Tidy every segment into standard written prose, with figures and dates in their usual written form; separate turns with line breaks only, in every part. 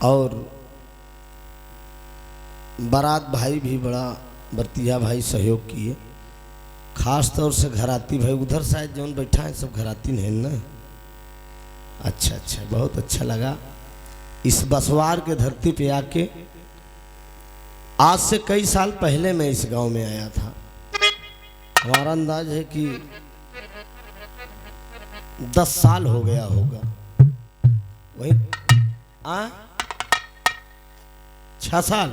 और बारात भाई भी बड़ा बरतिया भाई सहयोग किए, खास तौर से घराती भाई। उधर शायद जौन बैठा है सब घराती नहीं ना। अच्छा अच्छा, बहुत अच्छा लगा इस बसवार के धरती पे आके। आज से कई साल पहले मैं इस गांव में आया था। हमारा अंदाज है कि 10 साल हो गया होगा। वही 6 साल,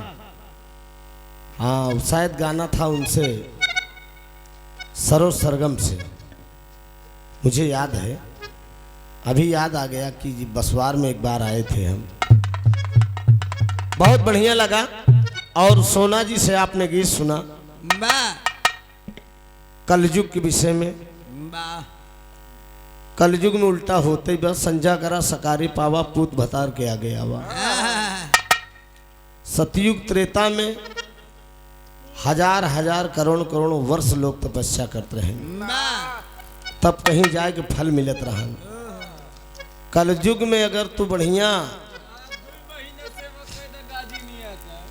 हाँ शायद गाना था उनसे, सरोज सरगम से, मुझे याद है। अभी याद आ गया कि बसवार में एक बार आए थे हम, बहुत बढ़िया लगा। और सोना जी से आपने गीत सुना कलयुग के विषय में। कलयुग में उल्टा होते बस संजा करा सकारी पावा पूत भतार के आगे आवा। सतयुग त्रेता में हजार हजार करोड़ करोड़ वर्ष लोग तपस्या करते रहे, तब कहीं जाए के फल मिलत रहा। कलयुग में अगर तू बढ़िया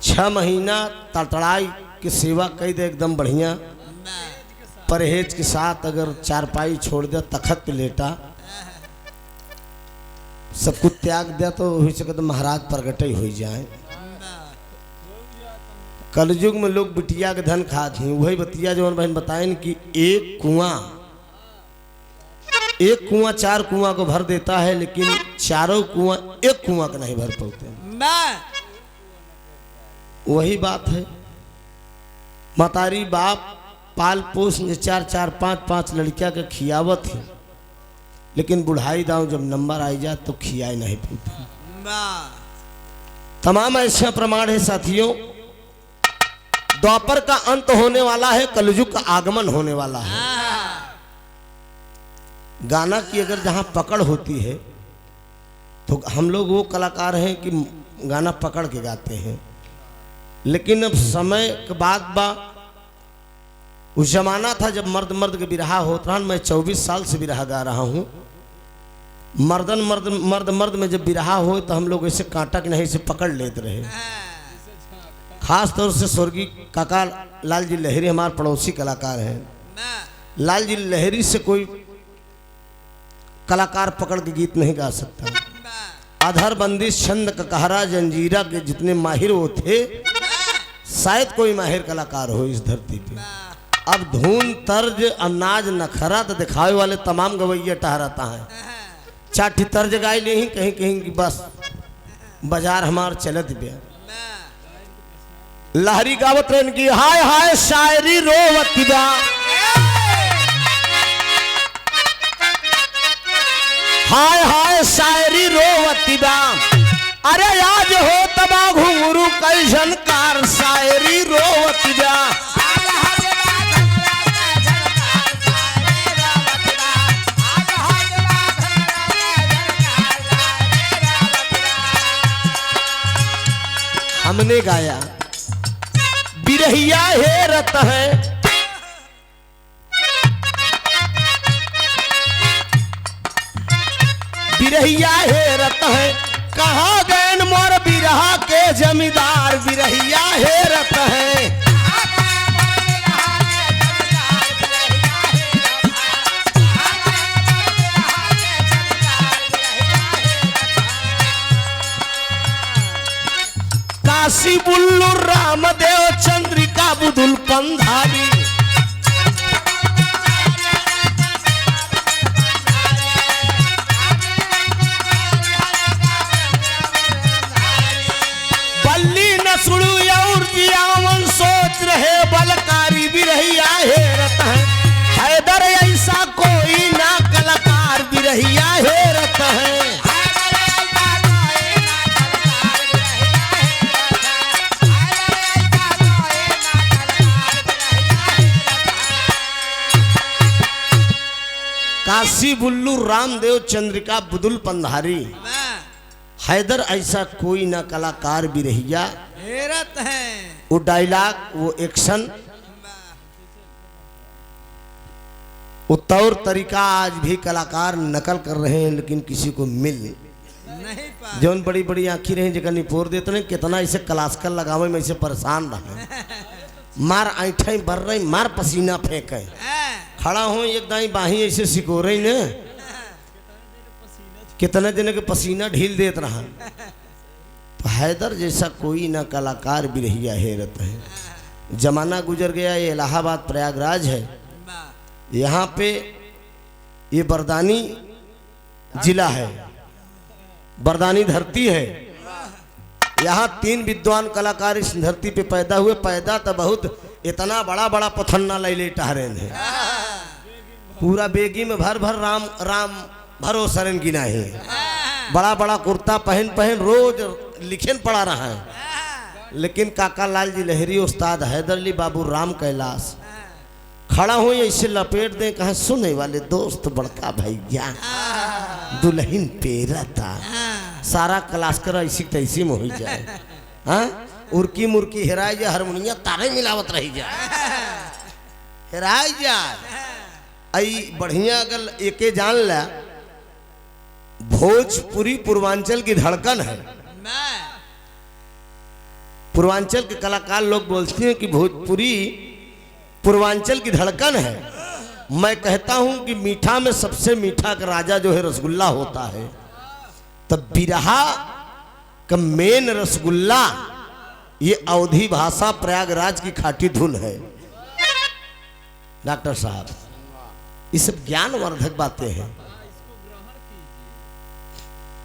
6 महीना तड़तड़ाई की सेवा कई दे, एकदम बढ़िया परहेज के साथ, अगर चारपाई छोड़ दिया, तखत पे लेटा, सब कुछ त्याग दिया, तो हो सके तो महाराज प्रगट ही हो जाए। कलयुग में लोग बिटिया के धन खाते हैं। वही बतिया जो बहन बताएं कि एक कुआं 4 कुआं को भर देता है, लेकिन चारों कुआं एक कुआं का नहीं भर पाते। वही बात है, मतारी बाप पाल पोष 4 5 लड़कियां के खियावत है, लेकिन बुढ़ाई दाव जब नंबर आई जाए तो खियाए नहीं पाते। तमाम ऐसे प्रमाण है साथियों। द्वापर का अंत होने वाला है, कलयुग का आगमन होने वाला है। गाना की अगर जहां पकड़ होती है तो हम लोग वो कलाकार हैं कि गाना पकड़ के गाते हैं, लेकिन अब समय के बाद उस जमाना था जब मर्द मर्द के बिरहा होता। मैं 24 साल से बिरहा गा रहा हूँ। मर्द में जब बिरहा हो तो हम लोग ऐसे कांटा के नहीं से पकड़ लेते रहे। खास तौर से स्वर्गीय काका लाल जी लहरी हमारे पड़ोसी कलाकार हैं। लाल जी लहरी से कोई कलाकार पकड़ के गीत नहीं गा सकता। अधर बंदिश छंद ककहरा जंजीरा के जितने माहिर वो थे, शायद कोई माहिर कलाकार हो इस धरती पे। अब धुन तर्ज अंदाज नखरा तो दिखावे वाले तमाम गवैया ठहराता है। चाटी तर्ज गाई नहीं कहीं कहीं की बस बाजार हमार चलत गया। लहरी गावत रहन की हाय हाय शायरी रोवती बा, हाय हाय शायरी रोवती बा। अरे आज हो तबा घुंगरू कैसन कार शायरी रोवती बा। हमने गाया बिरहिया हेरत है, बिरहिया हेरत है, कहाँ गए मोर बिरहा के जमींदार। बिरहिया हेरत है, काशी बुल्लू रामदेव चंद्रिका बुदुल पंधारी। बल्ली नसुड़ू और जियावन सोच रहे बलकारी। बिरहिया हेरत है, हैदर ऐसा कोई ना कलाकार। बिरहिया हेरत है, काशी बुल्लू रामदेव चंद्रिका बुदुल पंधारी। हैदर ऐसा कोई ना कलाकार। बिरहिया हेरत है। वो डायलॉग, वो एक्शन, वो तौर तरीका आज भी कलाकार नकल कर रहे हैं, लेकिन किसी को मिल नहीं पा जौन बड़ी बड़ी आँखी रही जगह निपोर देते नहीं कितना इसे क्लासिकल लगावे में इसे परेशान रहे मार ऐठे बर रही मार पसीना फेंके खड़ा हो एक दाई बाही ऐसे सिको रही ने कितने दिन के पसीना ढील देत रहा। तो हैदर जैसा कोई ना कलाकार भी रहिया हैरत है। जमाना गुजर गया। ये इलाहाबाद प्रयागराज है, यहाँ पे ये बरदानी जिला है, बरदानी धरती है। यहाँ 3 विद्वान कलाकार इस धरती पे पैदा हुए। पैदा तो बहुत इतना बड़ा बड़ा पथन्ना ले टहरे हैं, पूरा बेगी में भर भर राम राम भरो शरण गिना है। बड़ा बड़ा कुर्ता पहन पहन रोज लिखन पड़ा रहा है। लेकिन काका लाल जी लहरी उस्ताद हैदर अली बाबू राम कैलाश खड़ा हो ऐसे लपेट दे कहा सुने वाले दोस्त बड़का भैया दुल्हन पेरा था सारा क्लास कर ऐसी तैसी में हो जाए। हाँ उर्की मुर्की हेराई जाए हारमोनिया तारे मिलावत रही जाए हेराई जाए। आई बढ़िया अगर एके जान ला भोजपुरी पूर्वांचल की धड़कन है। पूर्वांचल के कलाकार लोग बोलते हैं कि भोजपुरी पूर्वांचल की धड़कन है। मैं कहता हूं कि मीठा में सबसे मीठा का राजा जो है रसगुल्ला होता है। तब बिरहा का मेन रसगुल्ला ये अवधी भाषा प्रयागराज की खाटी धुन है। डॉक्टर साहब ये सब ज्ञानवर्धक बातें हैं।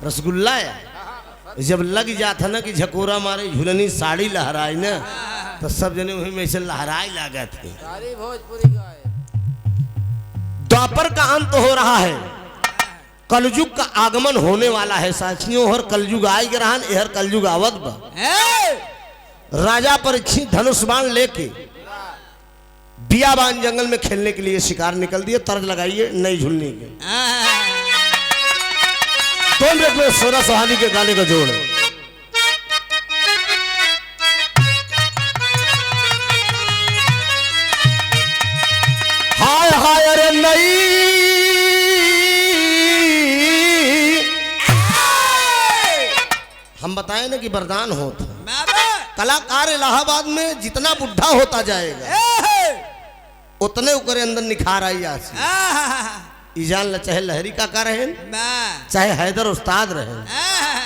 रसगुल्ला जब लग जाता ना कि झकोरा मारे झुलनी साड़ी लहराई ना तो सब जने वही में से लहराई लगा थे। द्वापर का अंत हो रहा है, कलयुग का आगमन होने वाला है साथियों। हर कलयुग आई ग्रहण हर कलयुग आवत बा। राजा परीक्षित धनुष बाण लेके बियाबान जंगल में खेलने के लिए शिकार निकल दिए। तर्ज लगाइए नई झुलनी के तो में सोना सुहानी के गाने का जोड़। हाय हाय अरे नई हम बताएं ना कि वरदान होता कलाकार इलाहाबाद में जितना बुढ़ा होता जाएगा उतने उकरे अंदर निखार आई आसी। जान ला चाहे लहरी काका रहे चाहे हैदर उस्ताद रहे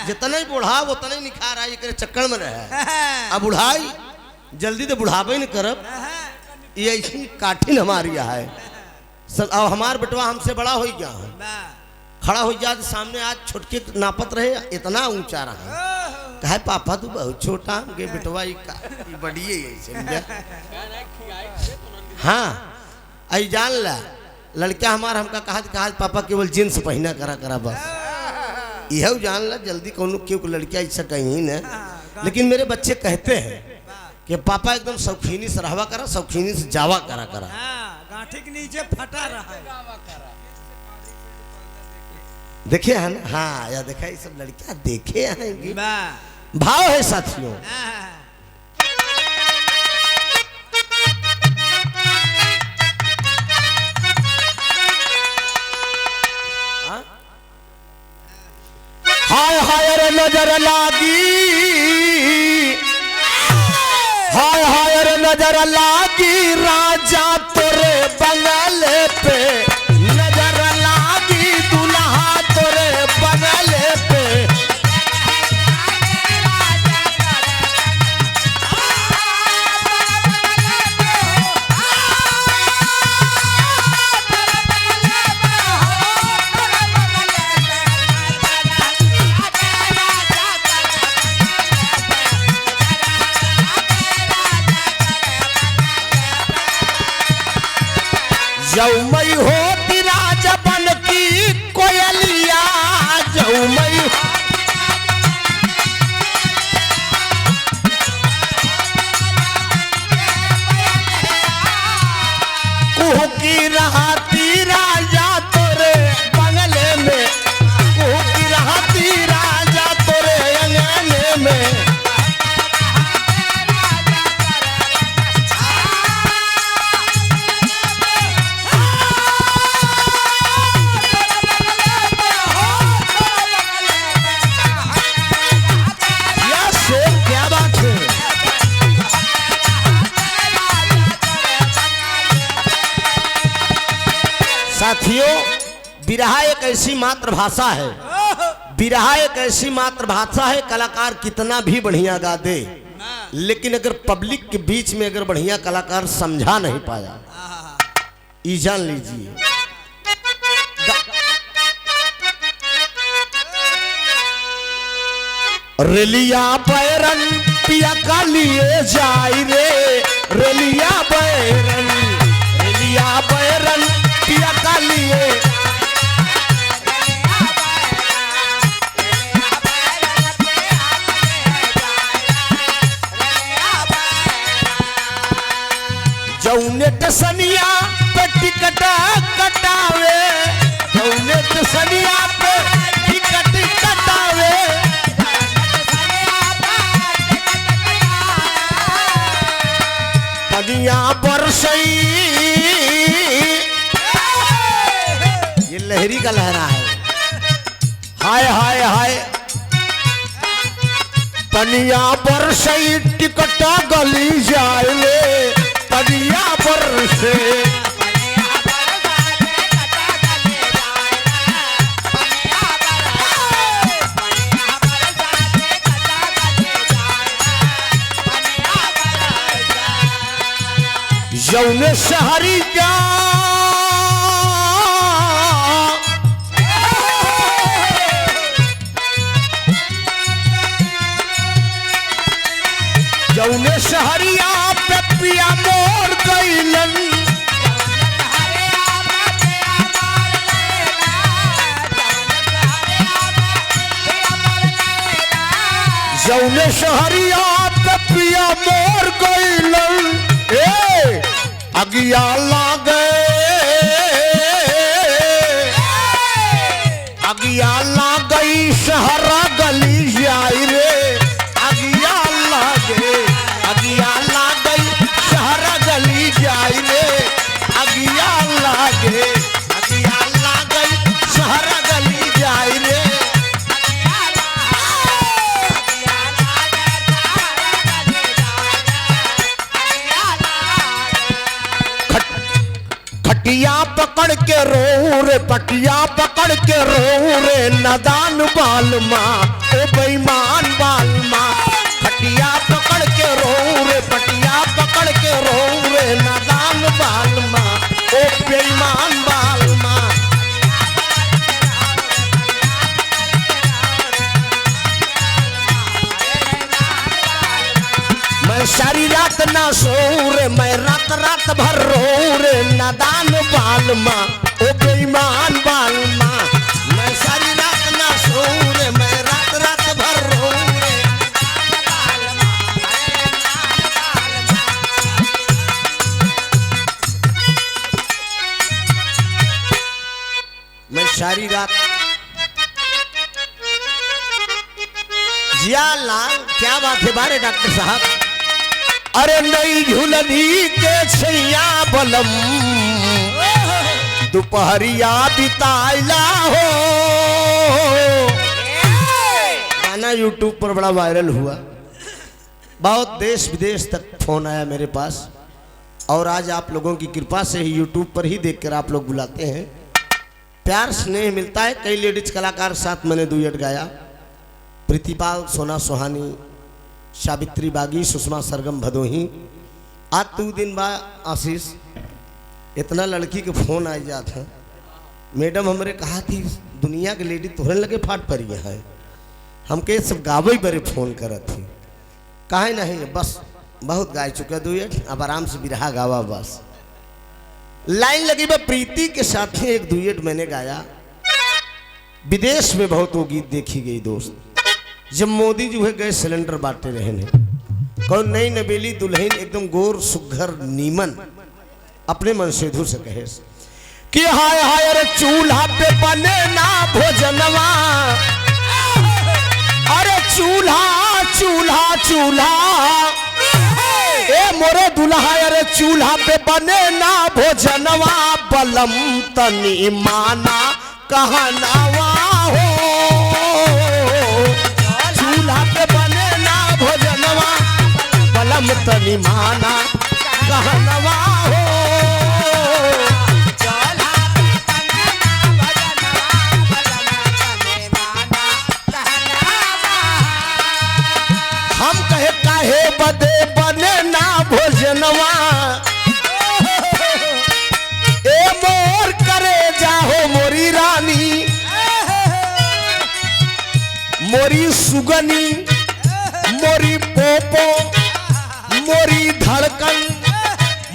जितना ही बुढ़ा उतना ही निखार आई करे चक्कर में रहे। अब बुढ़ाई जल्दी तो बुढ़ावे नहीं करब ये ऐसी काठिन हमारी है। अब हमार बेटवा हमसे बड़ा हो गया खड़ा हो गया तो सामने आज छोटके नापत रहे इतना ऊंचा रहा। कहे पापा तू बहुत छोटा के बेटवा बड़ी है। हाँ आई जान ला लड़का हमारा हमका कहा पापा केवल जींस पहना करा बस यह जान ला जल्दी कौन क्यों लड़किया ऐसा कहीं न। लेकिन मेरे बच्चे कहते हैं कि पापा एकदम शौकीनी से रहवा करा शौकीनी से जावा करा गांठी के नीचे फटा रहा है। देखे है ना। हाँ या देखा ये सब लड़कियां देखे आएंगी भाव है साथियों। हाय हाय रे नजर लागी हाय हाय रे नजर लागी राजा तोरे बंगल पे नजर लागी दुल्हा तोरे बंगल पे। जौमई होती राजा बन की कोयलिया जौमई कुह की रहती राजा तोरे बंगले में कुह की रहती राजा तोरे अंगने में। साथियों, बिरहा एक ऐसी मातृभाषा है, बिरहा एक ऐसी मातृभाषा है, कलाकार कितना भी बढ़िया गा दे, लेकिन अगर पब्लिक के बीच में अगर बढ़िया कलाकार समझा नहीं पाया, ये जान लीजिए। रेलिया बैरन पिया का लिए जाई रे, रेलिया बैरन, रेलिया बैरन पिया का लिए, जौने टसनिया पे टिकट कटावे, जौने टसनिया पे टिकट कटावे, पनिया बरसई, ये लहरी का लहरा है, हाय हाय हाय, पनिया बरसई टिकट गली जाए ले, पनिया बरसे, जौने शहरी का जौने शहरिया पे पिया मोर गईलन, जौने शहरिया पे पिया मोर गईलन, ए अगिया लागे, अगिया लागई शहरा गली जाई रे, अगिया लागे, अगिया लागई शहरा गली जाई रे, अगिया लागे, अगिया लागई शहरा गली जाई रे, खटिया पकड़ के रो रे, पटिया पकड़ के रो रे, नादान बालमा, ओ बेईमान बालमा, खटिया पकड़ के रो रे, पटिया पकड़ के रो रे, नादान बालमा, ओ बेईमान बालमा। मैं सारी रात ना सो रे, मैं रात रात भर रो रे, नादान बालमा, ओ बेईमान बालमा, मैं सारी रात ना सो रे, मैं रात रात भर रो रे, मैं सारी रात। जिया लाल, क्या बात है बारे डॉक्टर साहब, अरे नई झुलनी के छैया बलम, दोपहरिया बिताइला हो, गाना यूट्यूब पर बड़ा वायरल हुआ, बहुत देश विदेश तक फोन आया मेरे पास, और आज आप लोगों की कृपा से ही यूट्यूब पर ही देखकर आप लोग बुलाते हैं, प्यार स्नेह मिलता है। कई लेडीज कलाकार साथ मैंने डुएट गाया, प्रीतिपाल, सोना सोहानी, सावित्री बागी, सुषमा सरगम भदोही। आज 2 दिन बाद आशीष इतना लड़की के फोन आ जाता, मैडम हमरे कहा थी दुनिया के लेडी तोहरे लगे फाट पड़ी है, हमके सब गावे बड़े फोन करत थी, काहे नहीं, बस बहुत गाय चुके डुएट, अब आराम से बिरहा गावा बस। लाइन लगी बा प्रीति के साथ ही एक डुएट मैंने गाया, विदेश में बहुत वो गीत देखी गई दोस्त, जब मोदी जो है गैस सिलेंडर बांटे रहे ने, कौन नई नबेली दुल्हन एकदम गोर सुघर नीमन अपने मन से धुर से कहे कि हाय हाय अरे चूल्हा पे बने ना भोजनवा, अरे चूल्हा चूल्हा चूल्हा, ए मोरे दुल्हा अरे चूल्हा पे बने ना भोजनवा, बलम तनी माना कहनावा हो, चूल्हा पे बने ना भोजनवा, बलम तनी माना कहनवा हो, भोजनवा ए मोर करे जाहो मोरी रानी मोरी सुगनी मोरी पोपो मोरी धड़कन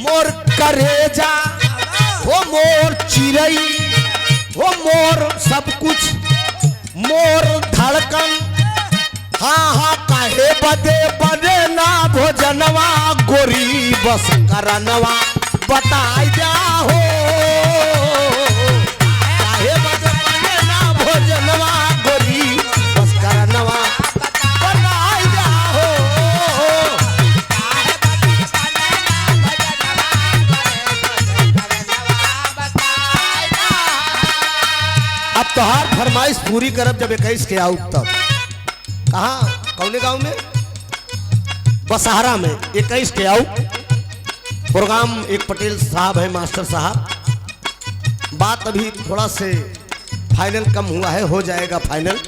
मोर करेजा हो मोर चिड़ई हो मोर सब कुछ मोर धड़कन हाँ हाँ काहे बदे बदे ना भोजनवा गोरी बस करनवा बताई जाहो काहे बदे बदे ना भोजनवा गोरी बस करनवा बताई जाहो अब तोहार फरमाइश पूरी करब जब 21 के आऊ तब कहाँ कौने गांव में बसहारा में 21 के आऊ प्रोग्राम एक पटेल साहब है मास्टर साहब बात अभी थोड़ा से फाइनल कम हुआ है हो जाएगा फाइनल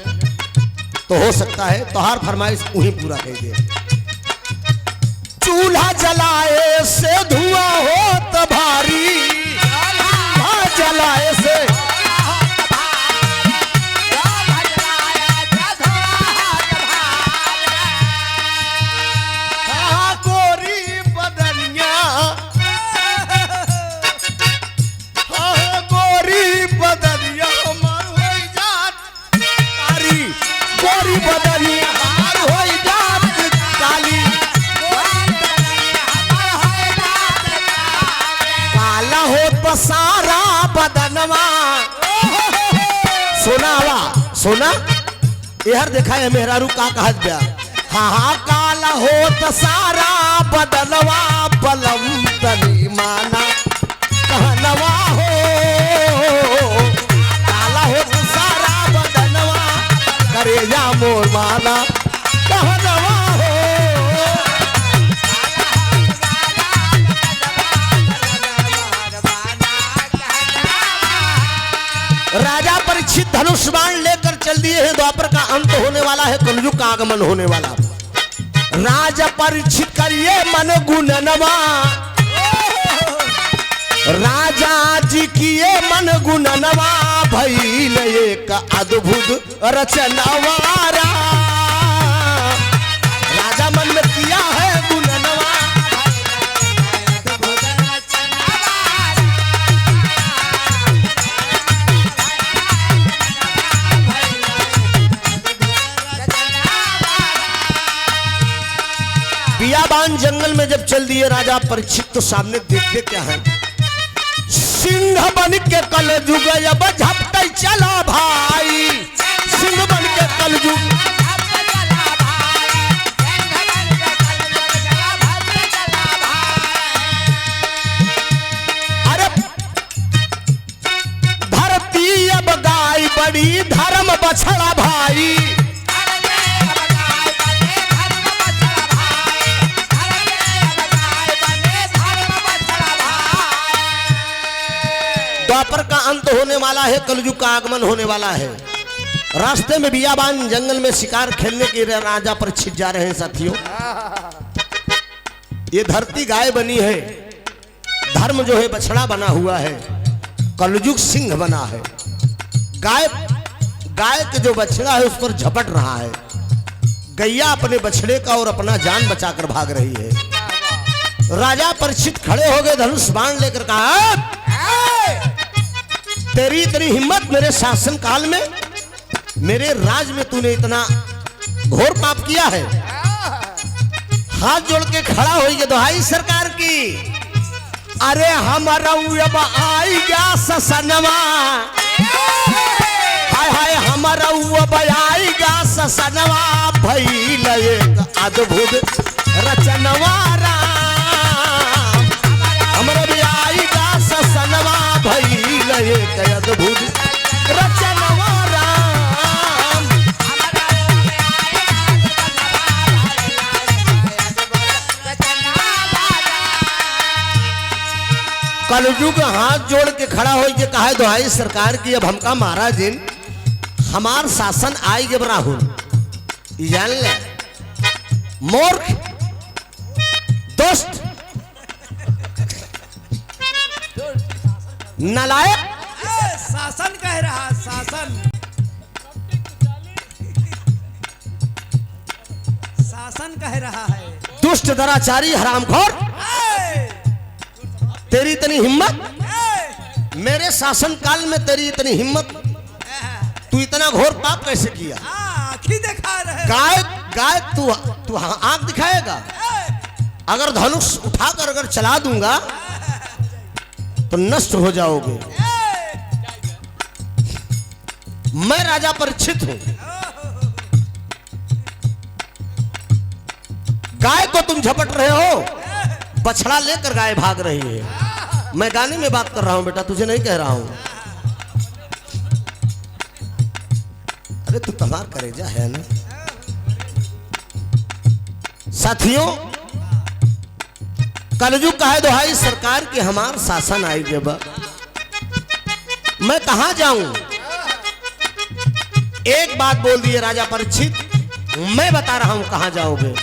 तो हो सकता है तोहार फरमाइश वहीं पूरा कर दे चूल्हा जलाए से धुआं हो तो भारी जलाए से सारा बदनवा सोनावा सोना यार देखा है मेहरारू का कहत गया हाँ हाँ काला हो तो सारा बदनवा बलम तनी माना कहनवा हो काला हो तो सारा बदनवा करे जा मोर माना कहनवा हो राजा परीक्षित धनुष बाण लेकर चल दिए हैं द्वापर का अंत होने वाला है कलयुग का आगमन होने वाला राजा परीक्षित करिए मन गुणनवा राजा जी किए मन गुणनवा भइल एक अद्भुत रचनवारा राजा मन में किया है गुणनवा बियाबान जंगल में जब चल दिए राजा परीक्षित तो सामने देखते क्या है सिंह बन के कलयुग अब झपटे चला भाई सिंह बन के कलयुग अरे धरती अब गाय बड़ी धर्म बछड़ा भाई द्वापर का अंत होने वाला है कलयुग का आगमन होने वाला है रास्ते में बियाबान जंगल में शिकार खेलने के लिए राजा परीक्षित जा रहे हैं साथियों ये धरती गाय बनी है धर्म जो है बछड़ा बना हुआ है कलयुग सिंह बना है गाय गाय के जो बछड़ा है उस पर झपट रहा है गैया अपने बछड़े का और अपना जान बचाकर भाग रही है राजा परीक्षित खड़े हो गए धनुष बाण लेकर कहा तेरी इतनी हिम्मत मेरे शासन काल में मेरे राज में तूने इतना घोर पाप किया है हाथ जोड़ के खड़ा हो गया दुहाई सरकार की अरे हमारा अब आई गया ससनवा हाय हाय हमारा अब आई गया ससनवा भइल एक अद्भुत रचनवा राम हमारा भी आई गया ससनवा भइल एक अद्भुत रचनवा राम कलयुग हाथ जोड़ के खड़ा हो के कहा दुहाई सरकार की अब हमका महाराज हमार शासन आई जब राहुल जान ले मूर्ख दोस्त नालायक।
शासन कह रहा, शासन शासन कह रहा है।
दुष्ट दराचारी हरामखोर, तेरी इतनी हिम्मत, मेरे शासन काल में तेरी इतनी हिम्मत, तू इतना घोर पाप कैसे किया?
आँखें दिखा रहे।
गाय गाय तू आंख दिखाएगा? अगर धनुष उठाकर अगर चला दूंगा तो नष्ट हो जाओगे। मैं राजा परीक्षित हूं। गाय को तुम झपट रहे हो, बछड़ा लेकर गाय भाग रही है। मैं गाने में बात कर रहा हूं बेटा, तुझे नहीं कह रहा हूं। अरे तू तमार करेजा है ना। साथियों, कलयुग का है दुहाई सरकार के हमार शासन आई जब मैं कहां जाऊं? एक बात बोल दिए राजा परीक्षित, मैं बता रहा हूं कहां जाओगे।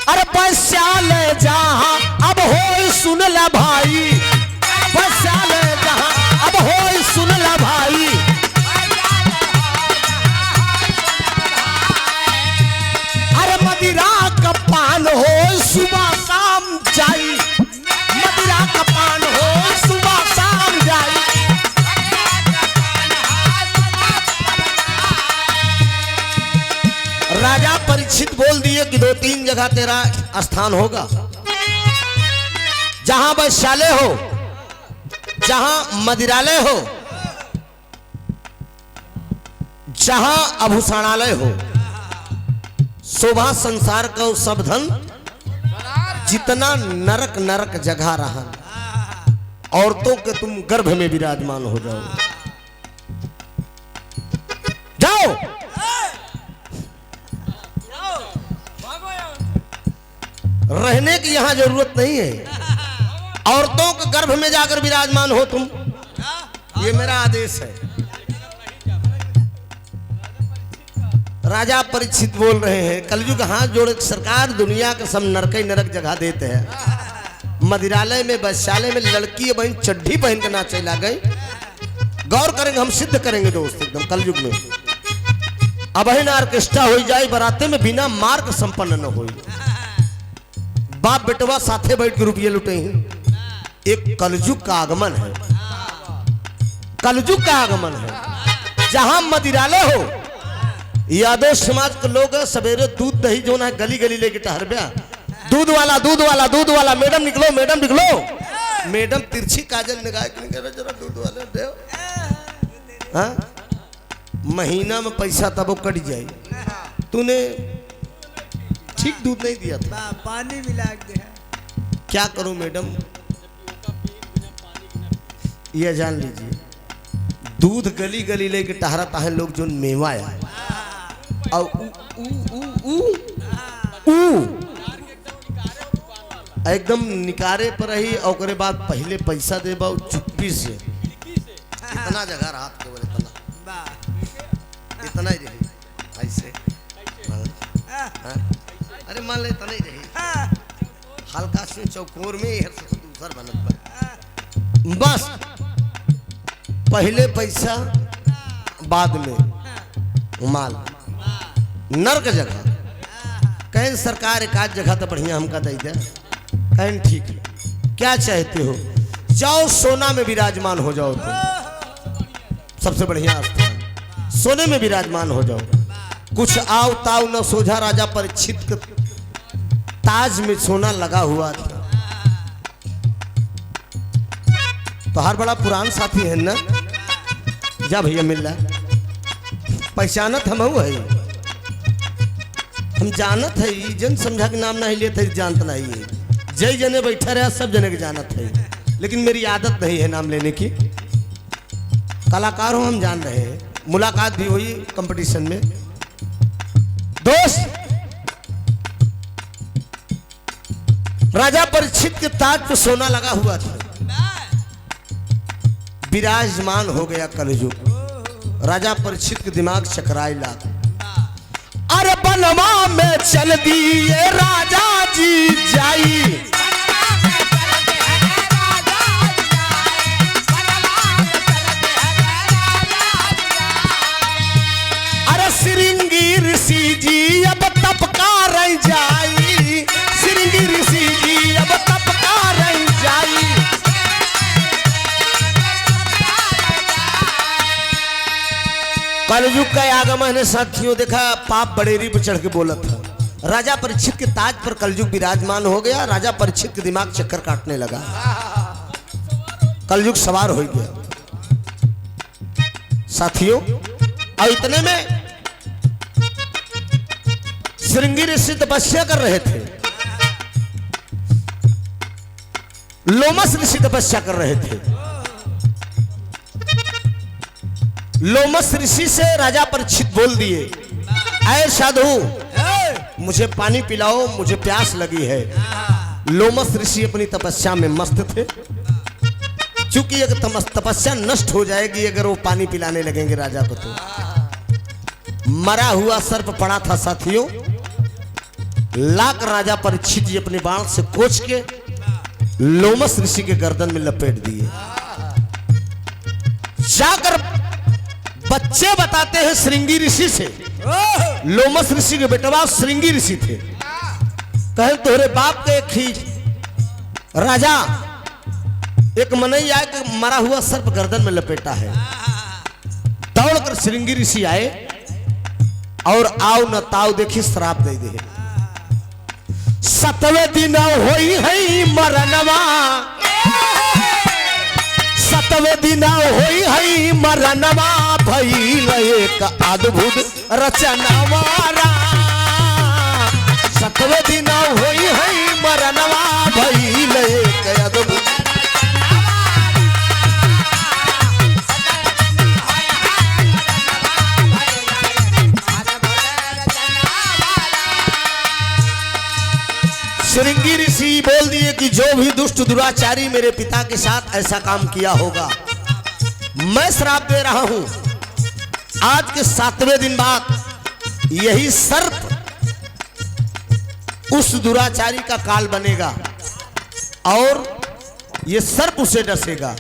अरे बस्याल जहां अब हो सुन ला भाई, बस्याल जहां अब हो सुन ला भाई। अरे मदिरा का पान हो सुबह शाम जाई, मदिरा का पान हो सुबह शाम जाई। राजा परीक्षित बोल दिए कि 2-3 जगह तेरा स्थान होगा, जहां वैश्यालय हो, जहां मदिरालय हो, जहां आभूषणालय हो, शोभा संसार का सब धन, जितना नरक नरक जगह रहा, औरतों के तुम गर्भ में विराजमान हो जाओ। जाओ, रहने की यहां जरूरत नहीं है। औरतों के गर्भ में जाकर विराजमान हो तुम, ये मेरा आदेश है। राजा परीक्षित बोल रहे हैं, कलयुग हाथ जोड़े सरकार, दुनिया के सब नरक ही नरक जगह देते हैं। मदिरालय में, वैश्यालय में लड़की बहन चड्ढी पहन के ना चला गई। गौर करेंगे, हम सिद्ध करेंगे दोस्त एकदम कलयुग में। अब ऑर्केस्ट्रा हो जाए बराते में, बिना मार्ग संपन्न न हो। बाप बेटवा साथे बैठ के रुपये लुटे हैं। एक कलयुग का आगमन है, कलयुग का आगमन है। जहां मदिरालय हो, यादव समाज के लोग सवेरे दूध दही जो ना गली गली लेके टहर गया, दूध वाला दूध वाला दूध वाला, मैडम निकलो मैडम निकलो। मैडम तिरछी काजल निगाह जरा दूध वाले दे। हाँ, महीना में पैसा तब वो कट जाए। तूने ठीक दूध नहीं दिया था,
पानी मिला दे।
क्या करूं मैडम? ये जान लीजिए, दूध गली गली लेके टहराता है लोग जो मेवा है, और एकदम निकारे पर रही, और बाद पहले पैसा दे बाऊ चुप्पी से। इतना जगह रात के बोले इतना ही रही ऐसे। अरे मान ले इतना ही रही, हल्का से चौकोर में दूसर बनत बस। पहले पैसा बाद में माल। नर्क जगह कहें सरकार एक आध जगह तो बढ़िया हमका दे दे, कहें ठीक है। क्या चाहते हो? जाओ सोना में विराजमान हो जाओ तुम, सबसे बढ़िया स्थान सोने में विराजमान हो जाओ। कुछ आओ ताऊ न सोझा राजा परीक्षित के ताज में सोना लगा हुआ था। तो हर बड़ा पुरान साथी है ना, जा भैया मिल रहा पहचानत हम है, हम जानत है। जन समझा के नाम नहीं लेते, जानत नहीं है। जय जने बैठा रहा सब जने के जानत है, लेकिन मेरी आदत नहीं है नाम लेने की। कलाकार हो, हम जान रहे हैं, मुलाकात भी हुई कंपटीशन में। दोस्त, राजा परीक्षित के ताज पे सोना लगा हुआ था, विराजमान हो गया कलयुग। राजा परीक्षित के दिमाग चकराए लगा। अरे बनवा में चल दिए राजा जी जाई, कलयुग का आगमन है साथियों। देखा पाप बड़ेरी पर चढ़ के बोला था। राजा परीक्षित के ताज पर कलयुग विराजमान हो गया। राजा परीक्षित के दिमाग चक्कर काटने लगा, कलयुग सवार हो गया साथियों। और इतने में श्रृंगी ऋषि तपस्या कर रहे थे, लोमस ऋषि तपस्या कर रहे थे। लोमस ऋषि से राजा परीक्षित बोल दिए, ऐ साधु मुझे पानी पिलाओ, मुझे प्यास लगी है। लोमस ऋषि अपनी तपस्या में मस्त थे। चूंकि अगर तपस्या नष्ट हो जाएगी अगर वो पानी पिलाने लगेंगे राजा को, तो मरा हुआ सर्प पड़ा था साथियों। लाख राजा परीक्षित जी अपने बाण से कोच के लोमस ऋषि के गर्दन में लपेट दिए। जाकर बच्चे बताते हैं श्रृंगी ऋषि से, लोमस ऋषि के बेटवा श्रृंगी ऋषि थे। कहे तोहरे बाप के एक ही राजा एक मनई आए कि मरा हुआ सर्प गर्दन में लपेटा है। दौड़कर श्रृंगी ऋषि आए और आओ न ताओ देखी श्राप दे दे। 7वें दिन होई है मरनवा, 7वें दिन होई है मरनवा, भइल एक अद्भुत रचनवा। 7वें दिन होई है मरनवा, भइल एक अद्भुत। श्रृंगी ऋषि बोल दिए कि जो भी दुष्ट दुराचारी मेरे पिता के साथ ऐसा काम किया होगा, मैं श्राप दे रहा हूं। आज के 7वें दिन बाद यही सर्प उस दुराचारी का काल बनेगा और ये सर्प उसे डसेगा।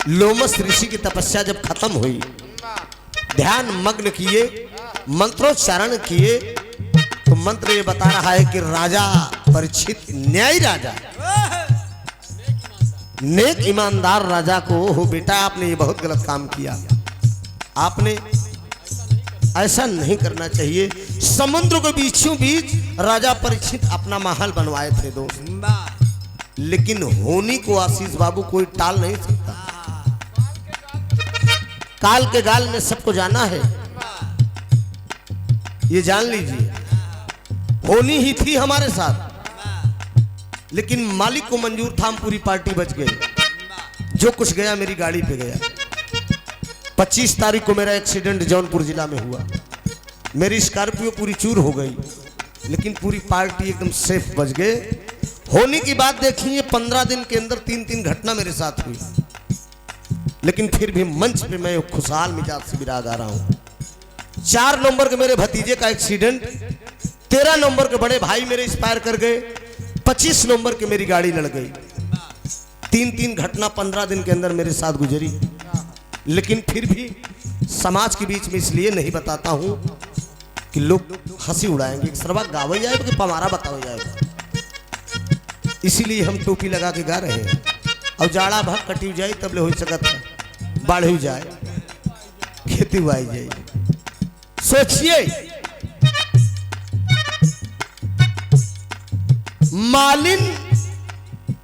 लोमस ऋषि की तपस्या जब खत्म हुई, ध्यान मग्न किए, मंत्रोच्चारण किए, तो मंत्र ये बता रहा है कि राजा परीक्षित न्यायी राजा, नेक ईमानदार राजा को, हो बेटा आपने ये बहुत गलत काम किया, आपने ऐसा नहीं करना चाहिए। समुद्र के बीचों बीच राजा परीक्षित अपना महल बनवाए थे दोस्त, लेकिन होनी को आशीष बाबू कोई टाल नहीं सकता। काल के गाल में सबको जाना है, ये जान लीजिए। होनी ही थी हमारे साथ, लेकिन मालिक को मंजूर था, हम पूरी पार्टी बच गए। जो कुछ गया मेरी गाड़ी पे गया। 25 तारीख को मेरा एक्सीडेंट जौनपुर जिला में हुआ, मेरी स्कॉर्पियो पूरी चूर हो गई, लेकिन पूरी पार्टी एकदम सेफ बच गए। होनी की बात देखिए, 15 दिन के अंदर 3-3 घटना मेरे साथ हुई, लेकिन फिर भी मंच पे मैं खुशहाल मिजाज से विराग आ रहा हूं। 4 नवंबर के मेरे भतीजे का एक्सीडेंट, 13 नवंबर के बड़े भाई मेरे एक्सपायर कर गए, 25 नवंबर के मेरी गाड़ी लड़ गई। 3-3 घटना 15 दिन के अंदर मेरे साथ गुजरी, लेकिन फिर भी समाज के बीच में इसलिए नहीं बताता हूं कि लोग हंसी उड़ाएंगे, सरवा गावे जाएगा कि पमारा बताओ जाएगा। इसीलिए हम टोपी लगा के गा रहे हैं। और जाड़ा भाग कटी जाए तब ले हो सकत है, बाढ़ हो जाए, खेती उगाई जाए। सोचिए मालिन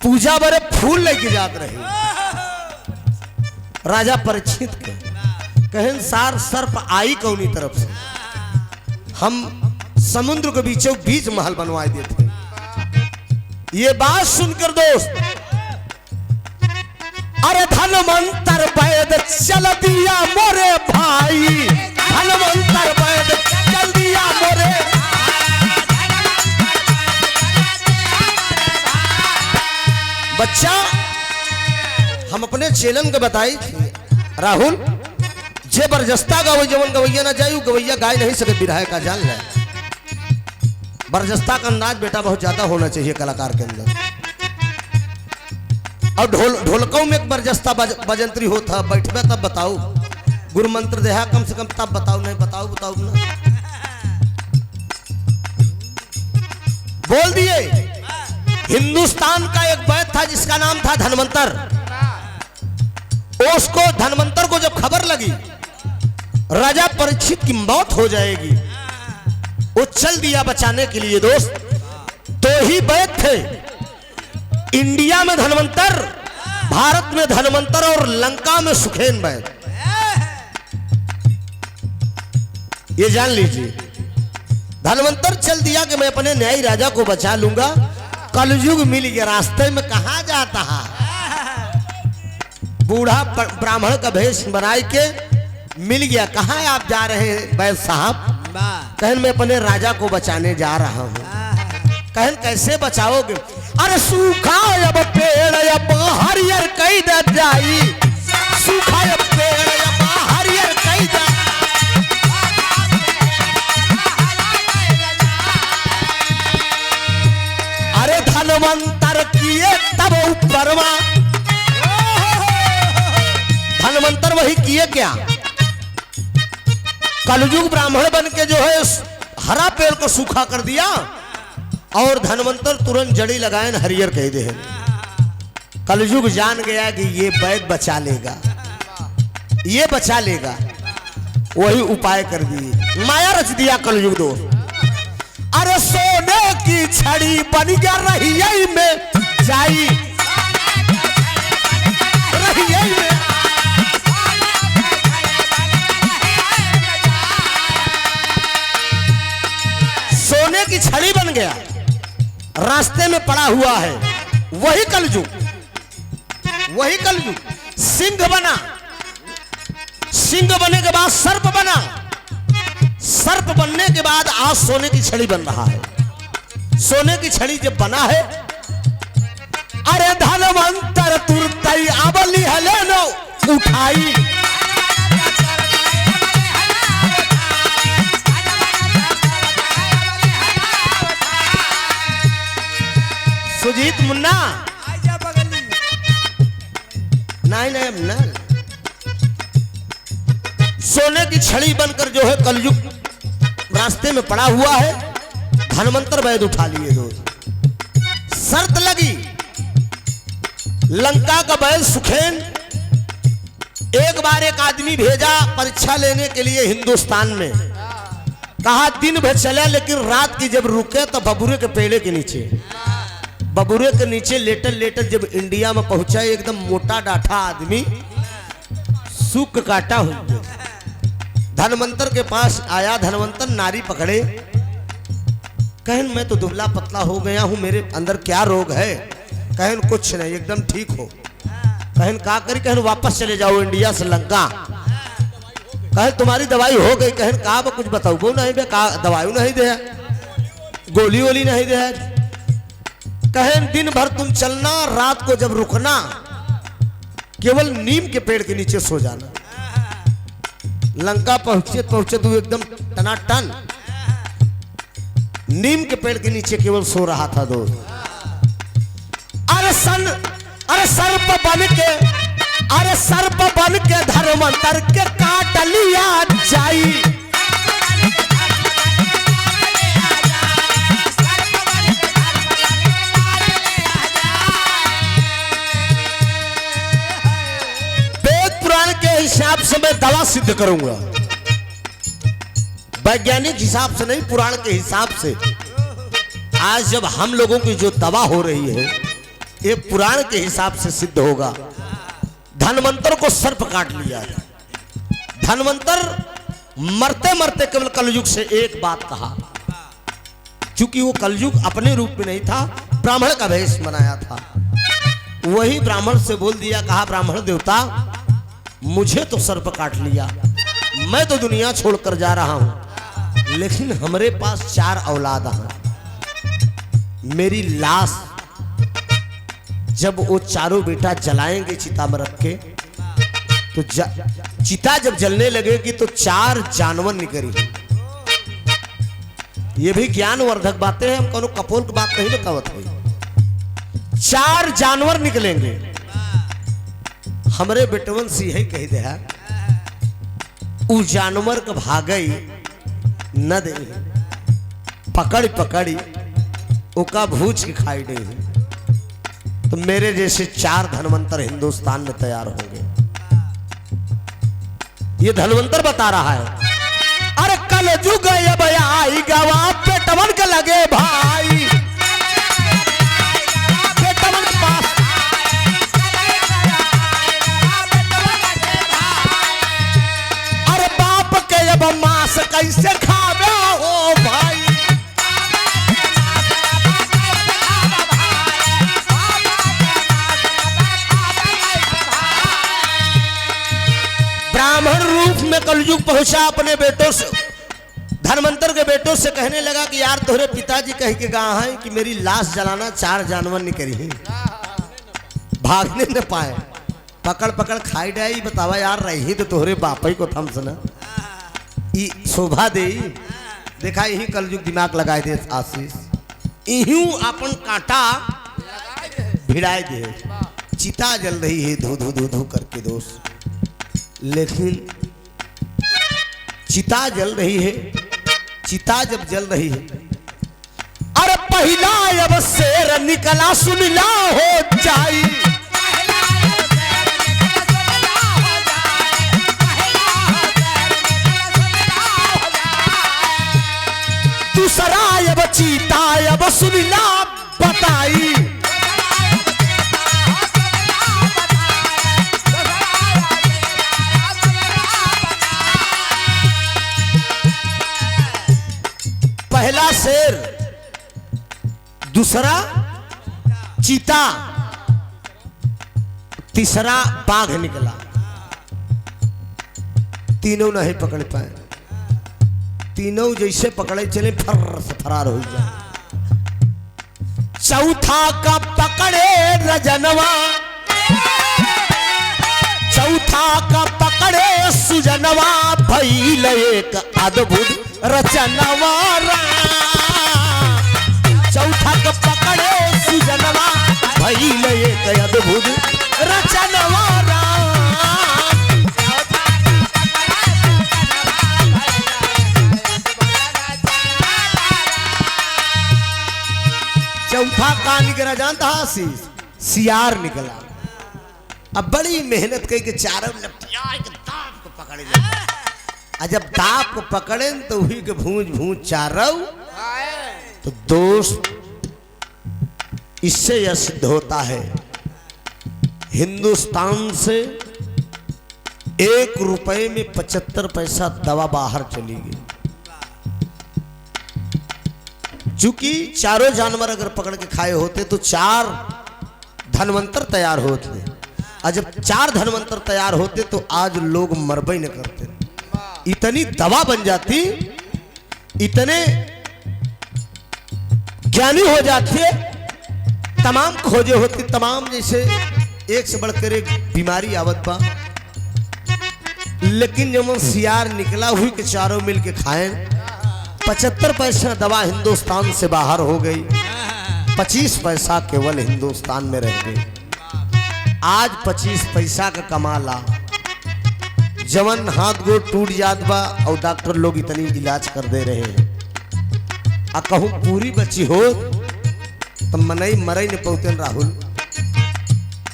पूजा बड़े फूल लेके जात रहे राजा परीक्षित के, कहन सार सर्प आई कौनी तरफ से, हम समुद्र के बीचों बीच महल बनवाए देते। ये बात सुनकर दोस्त, अरे धनवंतर वैद चल दिया मोरे भाई, धनवंतर वैद चल दिया मोरे। बच्चा हम अपने चेलन के बताई राहुल, जे बरजस्ता गवै जवन गवैया ना जायू, गवैया गाय नहीं सके बिरहा का जान है। बरजस्ता का अंदाज बेटा बहुत ज्यादा होना चाहिए कलाकार के अंदर। और ढोलकों में एक बरजस्ता बजंतरी होता, बैठबे तब बताओ, गुरु मंत्र देहा कम से कम तब बताओ, नहीं बताओ बताओ ना। बोल दिए। हिंदुस्तान का एक वैद्य था जिसका नाम था धनवंतर। उसको धनवंतर को जब खबर लगी राजा परीक्षित की मौत हो जाएगी। वो चल दिया बचाने के लिए। दोस्त, दो ही वैद थे इंडिया में, धनवंतर, भारत में धनवंतर और लंका में सुखेन वैद। ये जान लीजिए, धनवंतर चल दिया कि मैं अपने न्यायी राजा को बचा लूंगा। कलयुग मिल गया, रास्ते में कहा जाता है, बूढ़ा ब्राह्मण का भेष बनाए के मिल गया। कहाँ आप जा रहे हैं वैद साहब? कहन मैं अपने राजा को बचाने जा रहा हूँ। कहन कैसे बचाओगे? अरे सूखा अब पेड़ अब हरियर कई दे जाई, सूखा अब पेड़ अब हरियर कई दे। अरे धनवंतर किए तब ऊपरवा, धनवंतर वही किए क्या? कलयुग ब्राह्मण बन के जो है हरा पेड़ को सूखा कर दिया और धनवंतर तुरंत जड़ी लगाए हरियर कह दे। कलयुग जान गया कि ये वैद बचा लेगा, ये बचा लेगा, वही उपाय कर दिए, माया रच दिया कलयुग। दो अरे सोने की छड़ी बन गया रहिया में जाई, रहिया में सोने की छड़ी बन गया, रास्ते में पड़ा हुआ है। वही कलयुग, वही कलयुग। सिंह बना, सिंह बने के बाद सर्प बना, सर्प बनने के बाद आज सोने की छड़ी बन रहा है। सोने की छड़ी जब बना है, अरे धनवंतर तुरतई अबली हले नो उठाई, सुजीत मुन्ना
आजा बगली।
नहीं नहीं मुन्ना, सोने की छड़ी बनकर जो है कलयुग रास्ते में पड़ा हुआ है। धनवंतर वैद उठा लिए। दोस्त, शर्त लगी, लंका का वैद सुखेन एक बार एक आदमी भेजा परीक्षा लेने के लिए हिंदुस्तान में। कहा दिन भर चला, लेकिन रात की जब रुके तो बबूरे के पेड़े के नीचे, बबूरे के नीचे लेटर लेटर जब इंडिया में पहुंचा, एकदम मोटा डाठा आदमी, सूख काटा हुआ। धनवंतर के पास आया, धनवंतर नारी पकड़े, कहन मैं तो दुबला पतला हो गया हूं, मेरे अंदर क्या रोग है? कहन कुछ नहीं, एकदम ठीक हो। कहन का करी? कहन वापस चले जाओ इंडिया से लंका। कहन तुम्हारी दवाई हो गई? कहन का कुछ बताओ नहीं बे, का दवाई नहीं दे, गोली वोली नहीं दे। कहन दिन भर तुम चलना, रात को जब रुकना केवल नीम के पेड़ के नीचे सो जाना। लंका पहुंचे पहुंचे तू एकदम टनाटन नीम के पेड़ के नीचे केवल सो रहा था। दोस्त, अरे सर्प बन के, अरे सर्प बन के धनवंतर के काट लिया जाई। हिसाब से मैं दवा सिद्ध करूंगा, वैज्ञानिक हिसाब से नहीं, पुराण के हिसाब से। आज जब हम लोगों की जो दवा हो रही है, ये पुराण के हिसाब से सिद्ध होगा। धनवंतर को सर्प काट लिया है। धनवंतर मरते मरते केवल कलयुग से एक बात कहा, क्योंकि वो कलयुग अपने रूप में नहीं था, ब्राह्मण का भेष बनाया था। वही ब्राह्मण से बोल दिया, कहा ब्राह्मण देवता मुझे तो सर्प काट लिया, मैं तो दुनिया छोड़कर जा रहा हूं, लेकिन हमारे पास 4 औलाद हैं। मेरी लाश जब वो चारों बेटा जलाएंगे चिता में रख के, तो चिता जब जलने लगेगी तो 4 जानवर निकलेंगे। ये भी ज्ञानवर्धक बातें हैं, हम कोनो कपोल की बात नहीं बतावत है। 4 जानवर निकलेंगे। हमरे बेटवन से यही कह दे, उ जानवर के भागई न दे, पकड़ पकड़ी ओका भूज के खाई दे, तो मेरे जैसे 4 धनवंतर हिंदुस्तान में तैयार होंगे। ये धनवंतर बता रहा है। अरे कल जुग अब आई गवा पेटवन के लगे भाई, पेटवन के पास अरे बाप के अब मांस कैसे खावे हो भाई, ब्राह्मण रूप में कलयुग पहुंचा अपने बेटों से, धनवंतर के बेटों से कहने लगा कि यार तोहरे पिताजी कह के कहा है कि मेरी लाश जलाना 4 जानवर निकली, भागने न पाए, पकड़ पकड़ खाई डाई, बतावा यार रही तो तोहरे बाप ही को थम सना ई शोभा दे। देखा यही कलयुग दिमाग लगाए दे आशीष, इहू अपन कांटा भिड़ाए दे, चिता जल रही है धू धू धू धू करके दोस्त, लेकिन चिता जल रही है, चिता जब जल रही है, अरे पहला अब शेर निकला सुनिला हो जाई, दूसरा अब चीता अब सुनिला बताई, पहला शेर, दूसरा चीता, तीसरा बाघ निकला, तीनों नहीं पकड़ पाए, तीनों जैसे पकड़े चले फर से फरार हो जाए, चौथा का पकड़े रजनवा, चौथा का पकड़े सुजनवा, भइल एक अद्भुत रचनवा, चौथा का पकड़े सुजनवा, भइल एक अद्भुत रचनवा, चौथा का निकला जानता आशीष, सियार निकला। अब बड़ी मेहनत करके चारों दाप को पकड़े, जब दाप को पकड़े तो वही के भूंज भूंज चारों, तो दोस्त इससे यह सिद्ध होता है हिंदुस्तान से 1 रुपए में 75 पैसा दवा बाहर चली गई, चूंकि चारों जानवर अगर पकड़ के खाए होते तो 4 धनवंतर तैयार होते, और जब 4 धनवंतर तैयार होते तो आज लोग मरबई न करते, इतनी दवा बन जाती, इतने ज्ञानी हो जाते, तमाम खोजे होती, तमाम जैसे एक से बढ़कर एक बीमारी आवत बा, लेकिन जब सियार निकला हुई के चारों मिल के खाएं, 75 पैसा दवा हिंदुस्तान से बाहर हो गई, 25 पैसा केवल हिंदुस्तान में रह गई। आज 25 पैसा का कमाला, जवन हाथ गोड़ टूट जात बा और डॉक्टर लोग इतनी इलाज कर दे रहे हैं, आ कहूँ पूरी बची हो तो मनई मरई न पहुँचन राहुल,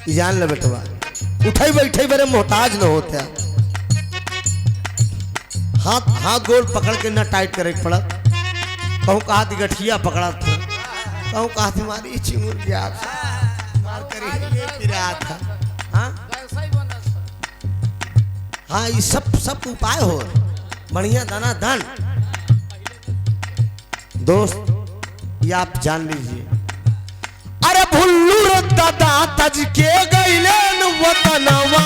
जान ले बेटवा, उठाई बैठे बड़े मोहताज न होते, हाथ गोड़ पकड़ के ना टाइट करे पड़ा, कहूँ कहा थी गठिया पकड़ा था, कहूँ कहा थी मारी चिंगुर गया मार कर रहा था। हाँ ये सब उपाय हो, बढ़िया दाना दान दोस्त, ये आप जान लीजिए। अरे भुल्लू दादा तज के गईले वतनवा,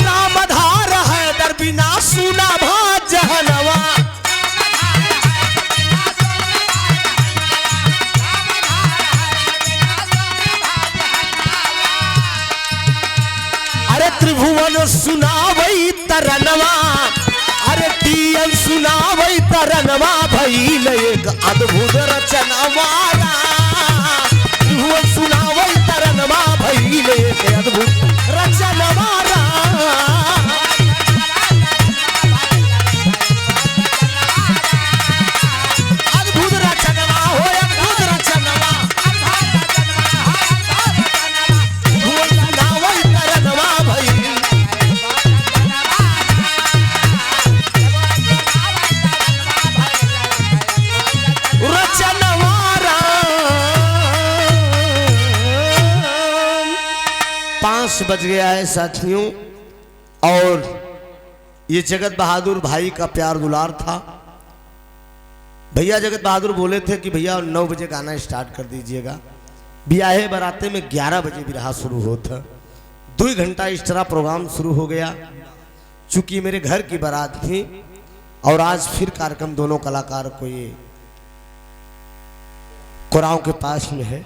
रामधार है दर बिना सुना भा जहनवा, त्रिभुवन सुनावई तरनवा, अरे टीएन सुनावई तरनवा, भइल एक अद्भुत रचनवा, त्रिभुवन सुनावई तरनवा, भइल एक अद्भुत रचनवा, अद्भुत रचनवा हो, अद्भुत रचनवा। 5 बज गया है साथियों, और ये जगत बहादुर भाई का प्यार दुलार था। भैया जगत बहादुर बोले थे कि भैया 9 बजे गाना स्टार्ट कर दीजिएगा। ब्याहे बराते में 11 बजे बिरहा शुरू होता, 2 घंटा इस तरह प्रोग्राम शुरू हो गया। चूंकि मेरे घर की बारात थी और आज फिर कार्यक्रम दोनों कलाकार को ये कोराव के पास में है,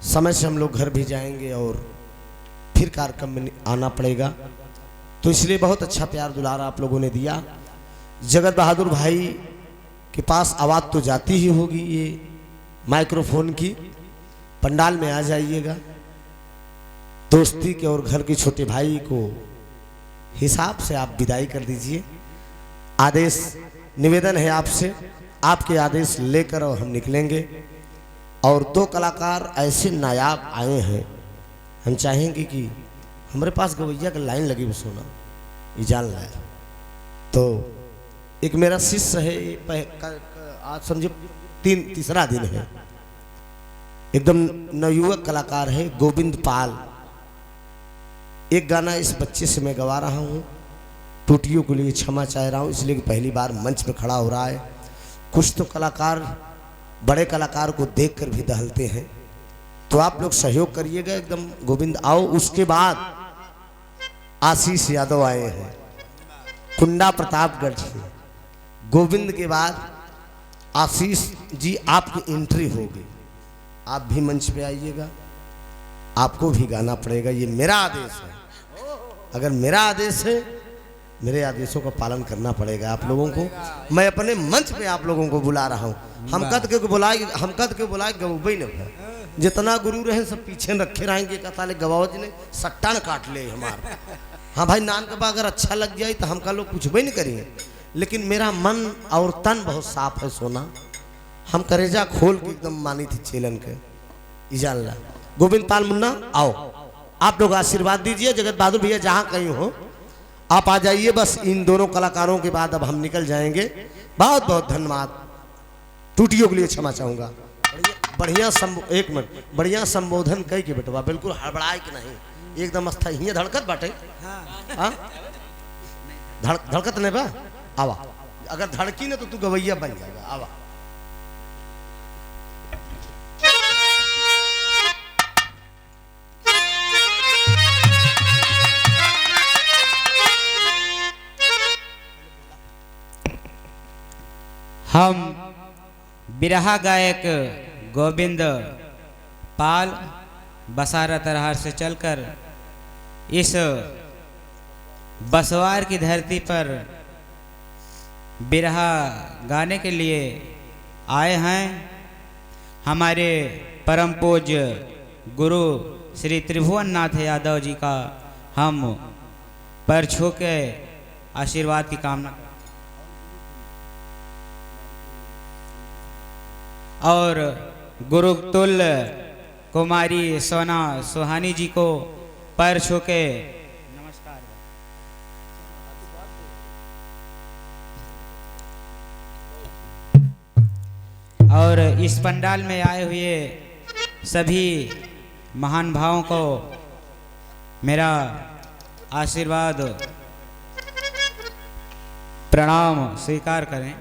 समय से हम लोग घर भी जाएंगे और फिर कार्यक्रम में आना पड़ेगा, तो इसलिए बहुत अच्छा प्यार दुलार आप लोगों ने दिया। जगत बहादुर भाई के पास आवाज़ तो जाती ही होगी ये माइक्रोफोन की, पंडाल में आ जाइएगा। दोस्ती के और घर के छोटे भाई को हिसाब से आप विदाई कर दीजिए। आदेश निवेदन है आपसे, आपके आदेश लेकर और हम निकलेंगे। और 2 कलाकार ऐसे नायाब आए हैं, हम चाहेंगे कि हमारे पास गवैया का लाइन लगी हुई सोना ये जान लाए। तो एक मेरा शिष्य है, आज समझो तीसरा दिन है, एकदम नवयुवक कलाकार है गोविंद पाल। एक गाना इस बच्चे से मैं गवा रहा हूँ, टूटियों के लिए क्षमा चाह रहा हूँ, इसलिए कि पहली बार मंच पे खड़ा हो रहा है। कुछ तो कलाकार बड़े कलाकार को देखकर भी दहलते हैं, तो आप लोग सहयोग करिएगा एकदम। गोविंद आओ, उसके बाद आशीष यादव आए हैं कुंडा प्रतापगढ़ से। गोविंद के बाद आशीष जी आपकी एंट्री होगी, आप भी मंच पे आइएगा, आपको भी गाना पड़ेगा, ये मेरा आदेश है। अगर मेरा आदेश है, मेरे आदेशों का पालन करना पड़ेगा आप लोगों को। मैं अपने मंच पे आप लोगों को बुला रहा हूँ। हम कद के बुलाए गवई न है, जितना गुरु रहे सब पीछे रखे रहेंगे। कताले गवाओ जी ने सट्टा न काट ले हमारा। हाँ भाई, नान का अगर अच्छा लग जाए तो हमका लोग कुछ भी नहीं करेंगे, लेकिन मेरा मन और तन बहुत साफ है सोना। हम करेजा खोल के एकदम मानी थी चेलन के इजाला। गोविंद पाल मुन्ना आओ, आप लोग आशीर्वाद दीजिए। जगत बहादुर भैया जहाँ कहीं हो आप आ जाइए। बस इन दोनों कलाकारों के बाद अब हम निकल जाएंगे। बहुत बहुत धन्यवाद। टूटियों के लिए क्षमा चाहूँगा। बढ़िया एक मिनट, बढ़िया संबोधन कई के बेटवा, बिल्कुल हड़बड़ाए कि नहीं, एकदम अस्थाई धड़कत बाटे। हाँ धड़कत नहीं बा, आवा। अगर धड़की न तो तू गवैया बन जाएगा, आवा।
हम बिरहा गायक गोविंद पाल बसारा तरहार से चलकर इस बसवार की धरती पर बिरहा गाने के लिए आए हैं। हमारे परम पूज्य गुरु श्री त्रिभुवन नाथ यादव जी का हम पैर छू के आशीर्वाद की कामना और गुरुतुल्य कुमारी सोना सुहानी जी को पैर छू के नमस्कार। और इस पंडाल में आए हुए सभी महान भावों को मेरा आशीर्वाद प्रणाम स्वीकार करें।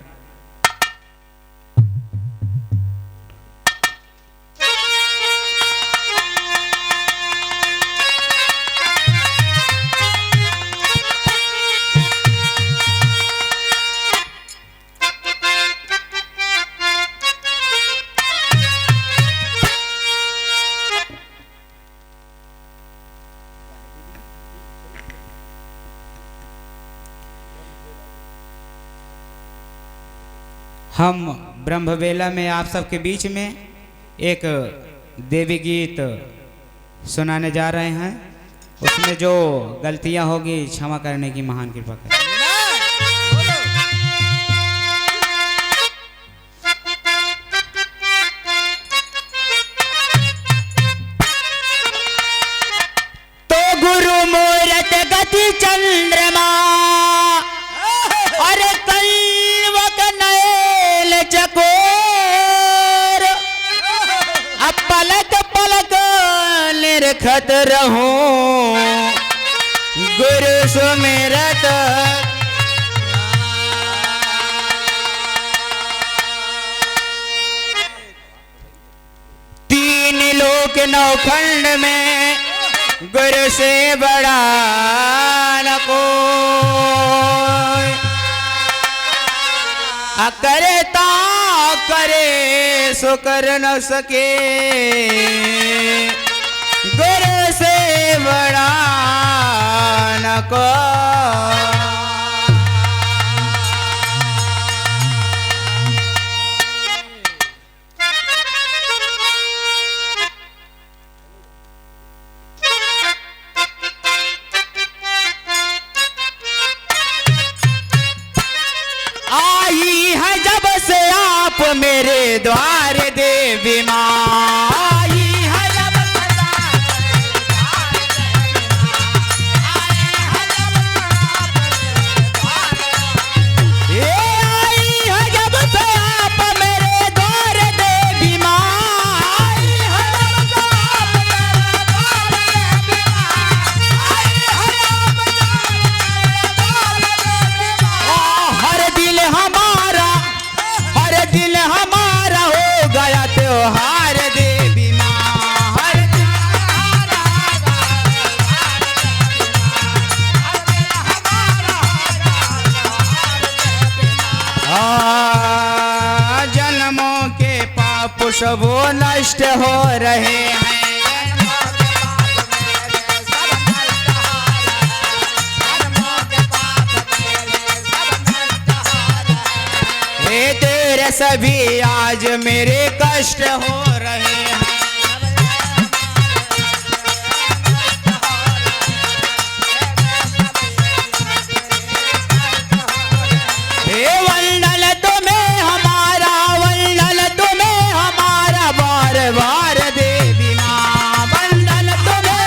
हम ब्रह्मवेला में आप सबके बीच में एक देवी गीत सुनाने जा रहे हैं। उसमें जो गलतियां होगी क्षमा करने की महान कृपा करें।
तो गुरु मूरत गति चंद्रमा अरे चकोर अब पलक पलक
देखत रहूं गुरु सुमिरत। तीन लोक नौखंड में गुरु से बड़ा न कोई। करता करे सो कर न सके गुरु से बड़ा न कोई। मेरे द्वार देवी माँ आई है जब ये आई है जब से आप मेरे द्वार देवी माँ आई है जब से आप मेरे द्वार देवी माँ। हर दिल हमारा दिल हमारा हो गया त्योहार देवी माँ। हर दिल हमारा जन्मों के पाप सब नष्ट हो रहे हैं। तेरे सभी आज मेरे कष्ट हो रहे हैं। वंदन तुम्हें हमारा वंदन तुम्हें हमारा बार बार देवी माँ। वंदन तुम्हें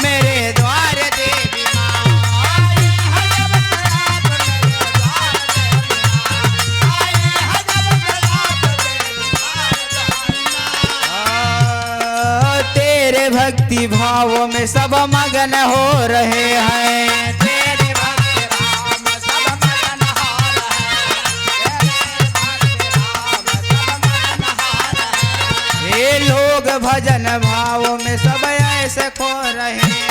मेरे द्वार देवी माँ। तेरे भक्ति भाव में सब मगन हो रहे हैं। तेरे भक्ति भाव में सब मगन हो रहे हैं। ये लोग भजन भाव में सब ऐसे खो रहे हैं।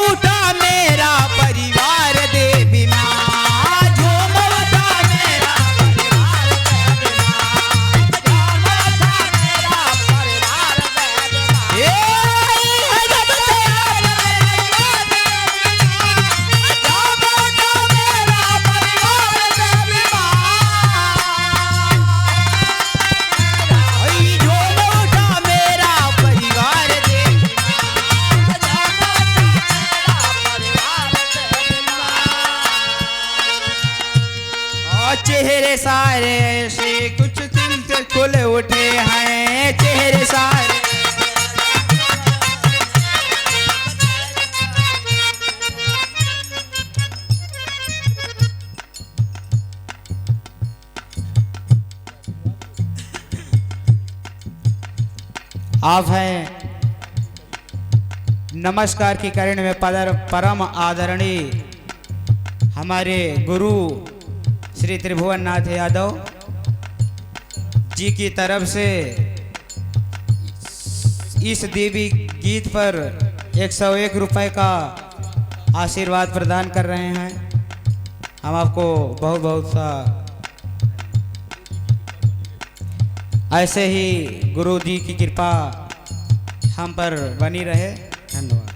उठा मेरा परिवार देवी माँ। झूम उठा मेरा परिवार देवी माँ। झूम उठा मेरा परिवार देवी माँ। ये है जब से झूम उठा मेरा परिवार देवी माँ। झूम उठा मेरा परिवार देवी माँ। चेहरे सारे ऐसे कुछ दिल से खुल उठे हैं। चेहरे सारे आप हैं नमस्कार की करण में परम आदरणीय हमारे गुरु श्री त्रिभुवन नाथ यादव जी की तरफ से इस देवी गीत पर 101 रुपए का आशीर्वाद प्रदान कर रहे हैं। हम आपको बहुत बहुत सा ऐसे ही गुरु जी की कृपा हम पर बनी रहे। धन्यवाद।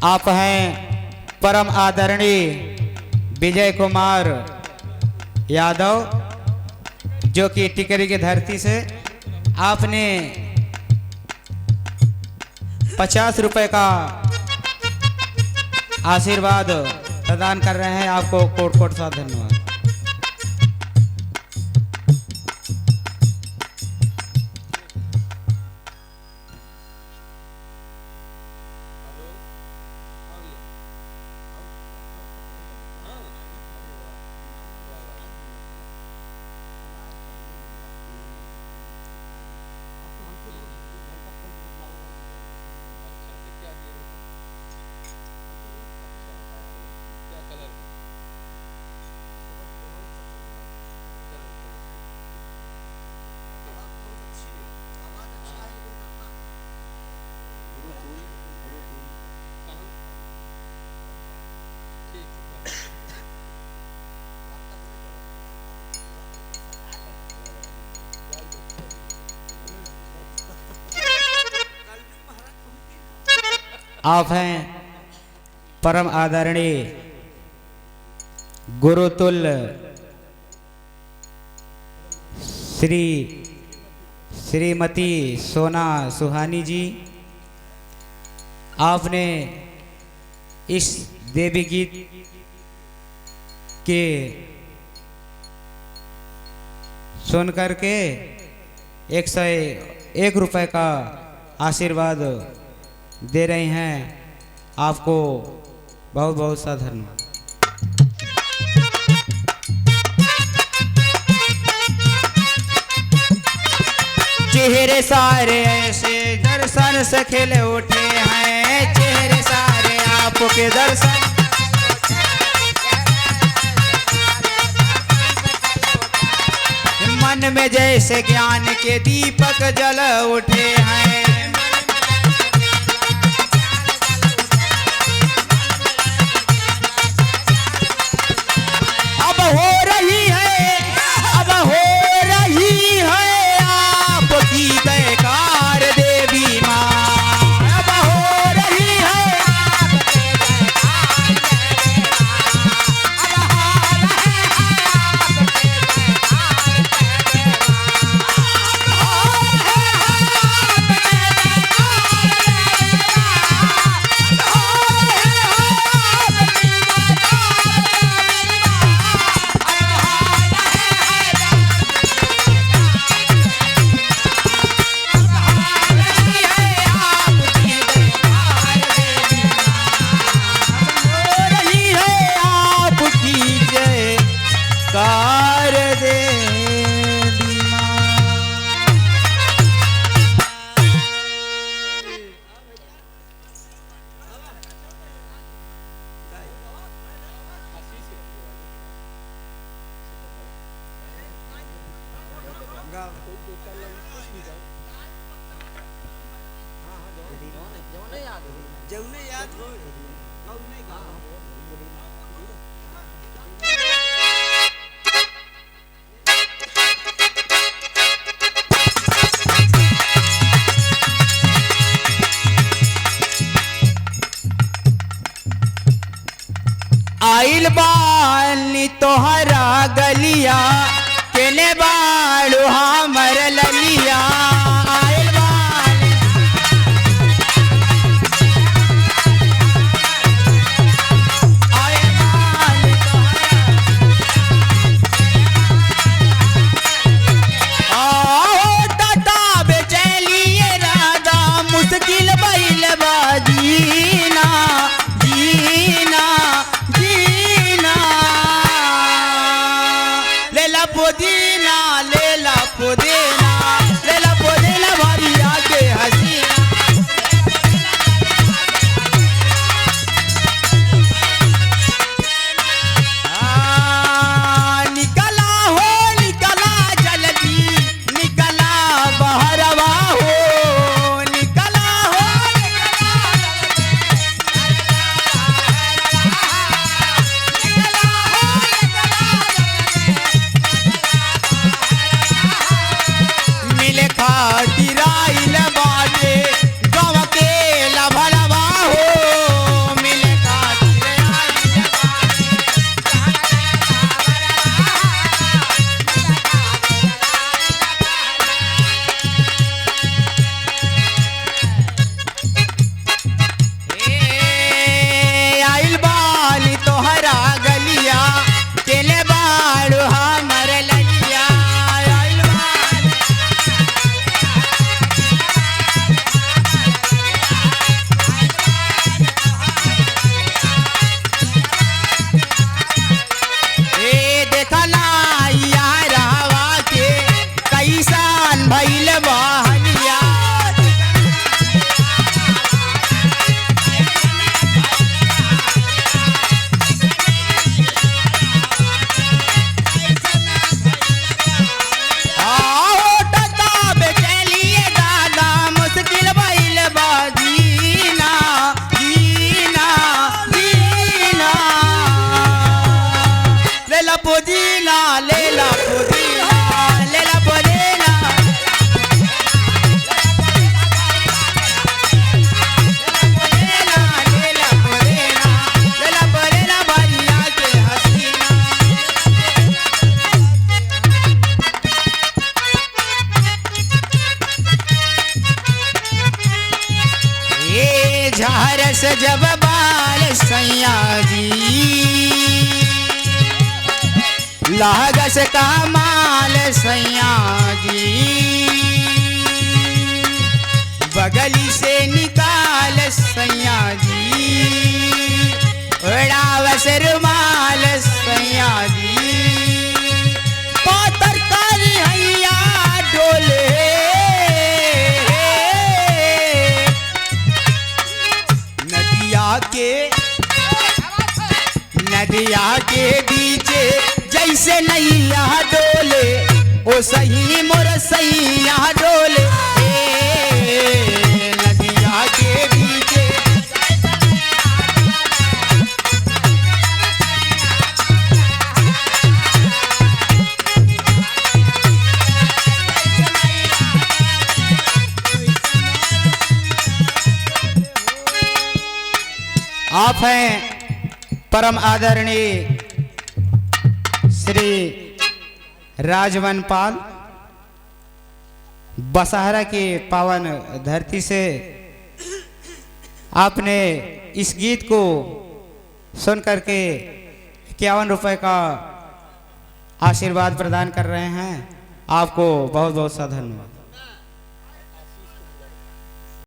आप हैं परम आदरणीय विजय कुमार यादव जो कि टिकरी की धरती से आपने 50 रुपए का आशीर्वाद प्रदान कर रहे हैं। आपको कोट कोट सा धन्यवाद। आप हैं परम आदरणीय गुरुतुल्य श्रीमती सोना सुहानी जी। आपने इस देवी गीत के सुन करके 101 रुपये का आशीर्वाद दे रहे हैं। आपको बहुत बहुत सा धन्यवाद। चेहरे सारे ऐसे दर्शन से खिले उठे हैं, चेहरे सारे आपके दर्शन मन में जैसे ज्ञान के दीपक जल उठे हैं।
जौने याद हो
आइल बानी तोहरा गलिया केने बाड़ू हमर ललिया। आइल बानी टाटा बेचैलिए राधा मुश्किल बैल बाजीना जीना जीना। लेला पुदीना लेला पुदीना लेला पुदीना। हरस जब बाल सैया जी लागस का माल सैया जी बगली से निकाल सैया जी उड़ावस रुमाल सैया जी पातर काली हैया डोले नदिया के बीचे जैसे नैया डोले ओ सही मोर सैया डोले नदिया के बीचे आप हैं परम आदरणीय श्री राजवन पाल बसहारा की पावन धरती से आपने इस गीत को सुन करके 51 रुपए का आशीर्वाद प्रदान कर रहे हैं। आपको बहुत बहुत सा धन्यवाद।